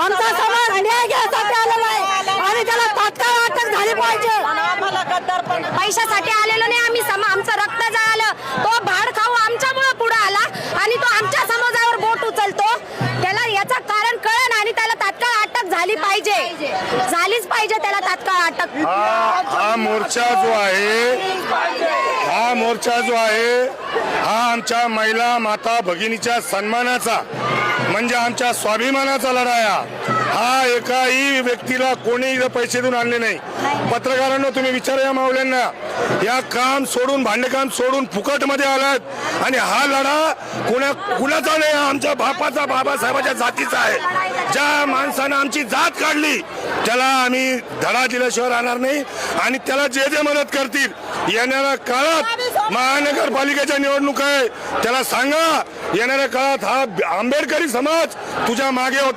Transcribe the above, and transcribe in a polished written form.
आमचा समाज न्याय घ्यायसाठी आलेला आहे आणि त्याला तात्काळ अटक झाली पाहिजे. पैशासाठी आलेलो नाही आम्ही, आमचं रक्त जळालं. तो भाड खाऊ आमच्यामुळे पुढे आला आणि तो आमच्या समाजावर बोट उचलतो. त्याला याचं कारण कळण आणि त्याला तात्काळ अटक झाली पाहिजे, झालीच पाहिजे त्याला तात्काळ अटक. हा मोर्चा जो आहे हा आमच्या महिला माता भगिनीच्या सन्मानाचा म्हणजे आमच्या स्वाभिमानाचा लढा आहे. हा एकाही व्यक्तीला कोणी पैसे देऊन आणले नाही. पत्रकारांना तुम्ही विचारा या मावल्यांना, या काम सोडून भांडेकाम सोडून फुकट मध्ये आलात आणि हा लढा कुणाचा नाही, आमच्या बापाचा बाबासाहेबाच्या जातीचा आहे. ज्या माणसानं आमची जात काढली त्याला आम्ही धडा दिल्याशिवाय राहणार नाही आणि त्याला जे जे मदत करतील येणाऱ्या काळात महानगरपालिकेच्या निवडणूक आहे त्याला सांगा येणाऱ्या काळात हा आंबेडकरी समाज तुझ्या मागे होता.